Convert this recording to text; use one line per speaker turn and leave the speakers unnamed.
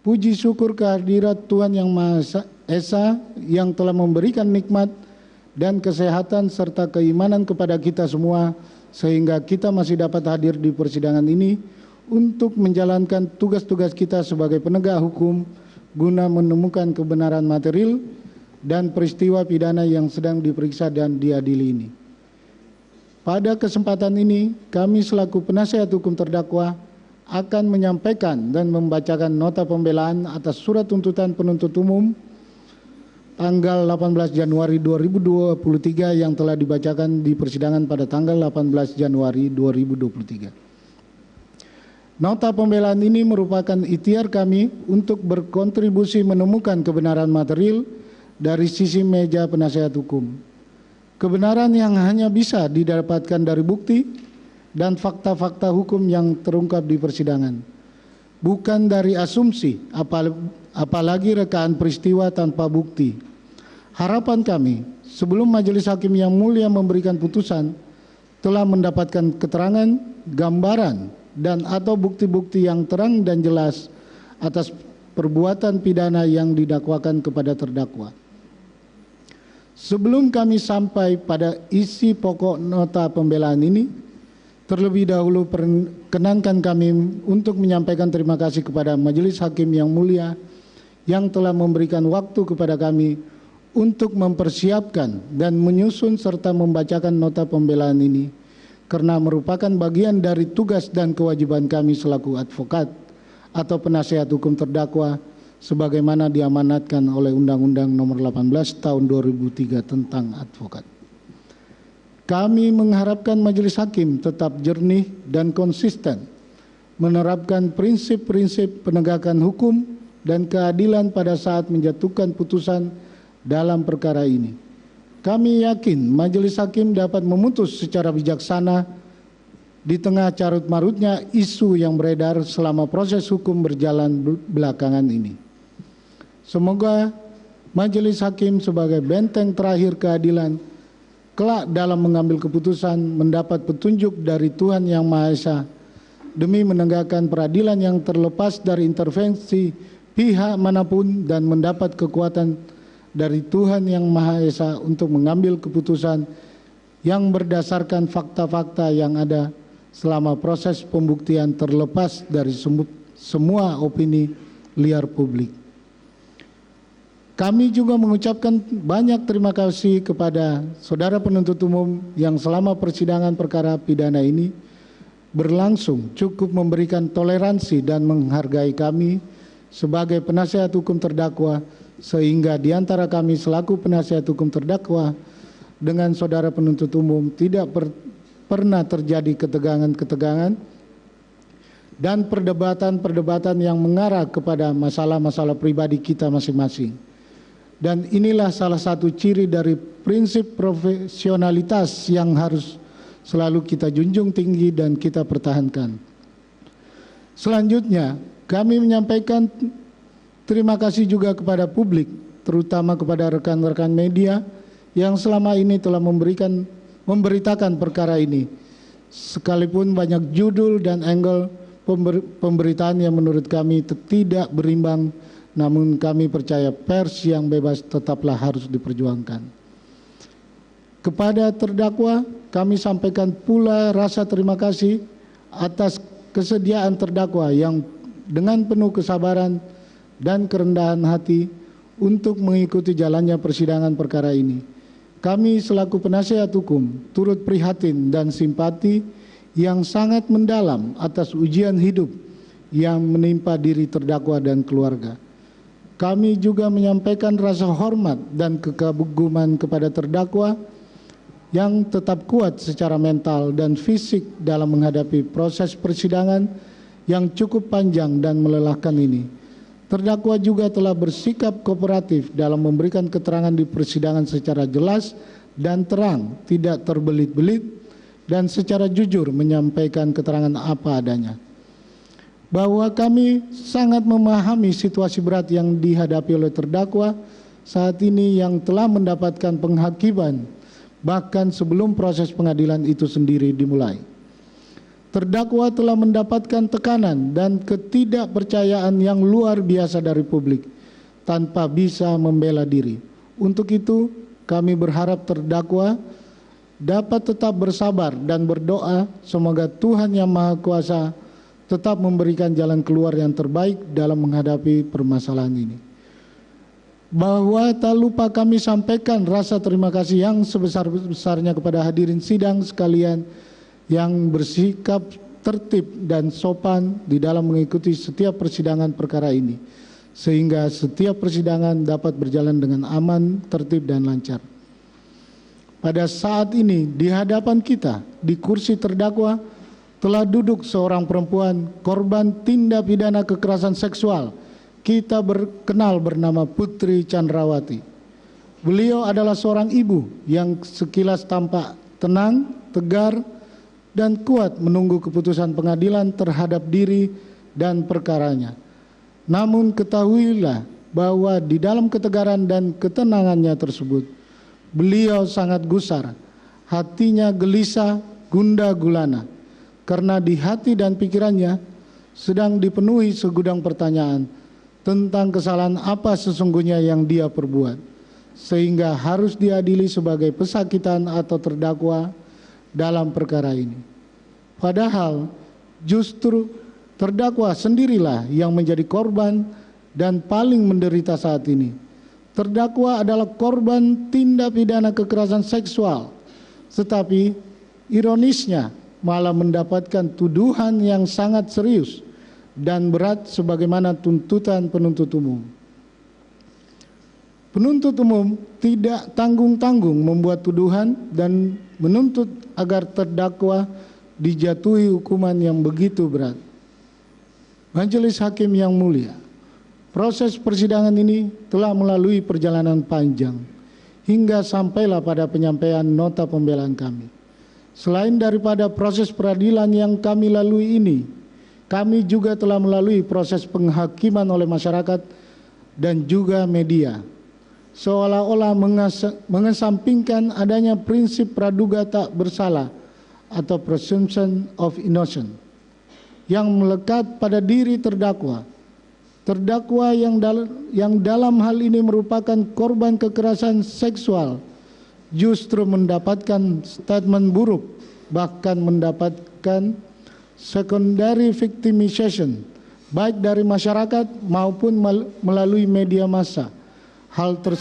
Puji syukur kehadirat Tuhan Yang Maha Esa yang telah memberikan nikmat dan kesehatan serta keimanan kepada kita semua sehingga kita masih dapat hadir di persidangan ini untuk menjalankan tugas-tugas kita sebagai penegak hukum guna menemukan kebenaran material dan peristiwa pidana yang sedang diperiksa dan diadili ini. Pada kesempatan ini, kami selaku penasihat hukum terdakwa akan menyampaikan dan membacakan nota pembelaan atas surat tuntutan penuntut umum tanggal 18 Januari 2023 yang telah dibacakan di persidangan pada tanggal 18 Januari 2023. Nota pembelaan ini merupakan ikhtiar kami untuk berkontribusi menemukan kebenaran material dari sisi meja penasihat hukum. Kebenaran yang hanya bisa didapatkan dari bukti dan fakta-fakta hukum yang terungkap di persidangan, bukan dari asumsi, apalagi rekaan peristiwa tanpa bukti. Harapan kami, sebelum Majelis Hakim yang mulia memberikan putusan, telah mendapatkan keterangan, gambaran, dan atau bukti-bukti yang terang dan jelas atas perbuatan pidana yang didakwakan kepada terdakwa. Sebelum kami sampai pada isi pokok nota pembelaan ini, terlebih dahulu perkenankan kami untuk menyampaikan terima kasih kepada Majelis Hakim yang mulia yang telah memberikan waktu kepada kami untuk mempersiapkan dan menyusun serta membacakan nota pembelaan ini, karena merupakan bagian dari tugas dan kewajiban kami selaku advokat atau penasihat hukum terdakwa sebagaimana diamanatkan oleh Undang-Undang Nomor 18 Tahun 2003 tentang advokat. Kami mengharapkan Majelis Hakim tetap jernih dan konsisten menerapkan prinsip-prinsip penegakan hukum dan keadilan pada saat menjatuhkan putusan dalam perkara ini. Kami yakin Majelis Hakim dapat memutus secara bijaksana di tengah carut-marutnya isu yang beredar selama proses hukum berjalan belakangan ini. Semoga Majelis Hakim sebagai benteng terakhir keadilan kelak dalam mengambil keputusan mendapat petunjuk dari Tuhan Yang Maha Esa demi menegakkan peradilan yang terlepas dari intervensi pihak manapun dan mendapat kekuatan dari Tuhan Yang Maha Esa untuk mengambil keputusan yang berdasarkan fakta-fakta yang ada selama proses pembuktian terlepas dari semua opini liar publik. Kami juga mengucapkan banyak terima kasih kepada saudara penuntut umum yang selama persidangan perkara pidana ini berlangsung cukup memberikan toleransi dan menghargai kami sebagai penasihat hukum terdakwa, sehingga di antara kami selaku penasihat hukum terdakwa dengan saudara penuntut umum tidak pernah terjadi ketegangan-ketegangan dan perdebatan-perdebatan yang mengarah kepada masalah-masalah pribadi kita masing-masing. Dan inilah salah satu ciri dari prinsip profesionalitas yang harus selalu kita junjung tinggi dan kita pertahankan. Selanjutnya, kami menyampaikan terima kasih juga kepada publik, terutama kepada rekan-rekan media yang selama ini telah memberitakan perkara ini. Sekalipun banyak judul dan angle pemberitaan yang menurut kami tidak berimbang, namun kami percaya pers yang bebas tetaplah harus diperjuangkan. Kepada terdakwa, kami sampaikan pula rasa terima kasih atas kesediaan terdakwa yang dengan penuh kesabaran dan kerendahan hati untuk mengikuti jalannya persidangan perkara ini. Kami selaku penasihat hukum turut prihatin dan simpati yang sangat mendalam atas ujian hidup yang menimpa diri terdakwa dan keluarga. Kami juga menyampaikan rasa hormat dan kekaguman kepada terdakwa yang tetap kuat secara mental dan fisik dalam menghadapi proses persidangan yang cukup panjang dan melelahkan ini. Terdakwa juga telah bersikap kooperatif dalam memberikan keterangan di persidangan secara jelas dan terang, tidak terbelit-belit, dan secara jujur menyampaikan keterangan apa adanya. Bahwa kami sangat memahami situasi berat yang dihadapi oleh terdakwa saat ini yang telah mendapatkan penghakiman bahkan sebelum proses pengadilan itu sendiri dimulai. terdakwa telah mendapatkan tekanan dan ketidakpercayaan yang luar biasa dari publik tanpa bisa membela diri. Untuk itu, kami berharap terdakwa dapat tetap bersabar dan berdoa semoga Tuhan Yang Maha Kuasa tetap memberikan jalan keluar yang terbaik dalam menghadapi permasalahan ini. Bahwa tak lupa kami sampaikan rasa terima kasih yang sebesar-besarnya kepada hadirin sidang sekalian yang bersikap tertib dan sopan di dalam mengikuti setiap persidangan perkara ini, sehingga setiap persidangan dapat berjalan dengan aman, tertib, dan lancar. Pada saat ini di hadapan kita di kursi terdakwa telah duduk seorang perempuan korban tindak pidana kekerasan seksual. Kita berkenal bernama Putri Chandrawati. Beliau adalah seorang ibu yang sekilas tampak tenang, tegar, dan kuat menunggu keputusan pengadilan terhadap diri dan perkaranya. Namun ketahuilah bahwa di dalam ketegaran dan ketenangannya tersebut, beliau sangat gusar, hatinya gelisah, gundah gulana, karena di hati dan pikirannya sedang dipenuhi segudang pertanyaan tentang kesalahan apa sesungguhnya yang dia perbuat, sehingga harus diadili sebagai pesakitan atau terdakwa dalam perkara ini. Padahal justru terdakwa sendirilah yang menjadi korban dan paling menderita saat ini. Terdakwa adalah korban tindak pidana kekerasan seksual, tetapi ironisnya malah mendapatkan tuduhan yang sangat serius dan berat sebagaimana tuntutan penuntut umum. Penuntut umum tidak tanggung-tanggung membuat tuduhan dan menuntut agar terdakwa dijatuhi hukuman yang begitu berat. Majelis Hakim yang mulia, proses persidangan ini telah melalui perjalanan panjang hingga sampailah pada penyampaian nota pembelaan kami. Selain daripada proses peradilan yang kami lalui ini, kami juga telah melalui proses penghakiman oleh masyarakat dan juga media, seolah-olah mengesampingkan adanya prinsip praduga tak bersalah atau presumption of innocence yang melekat pada diri terdakwa. Terdakwa yang dalam hal ini merupakan korban kekerasan seksual justru mendapatkan statement buruk, bahkan mendapatkan secondary victimization baik dari masyarakat maupun melalui media massa. Hal tersebut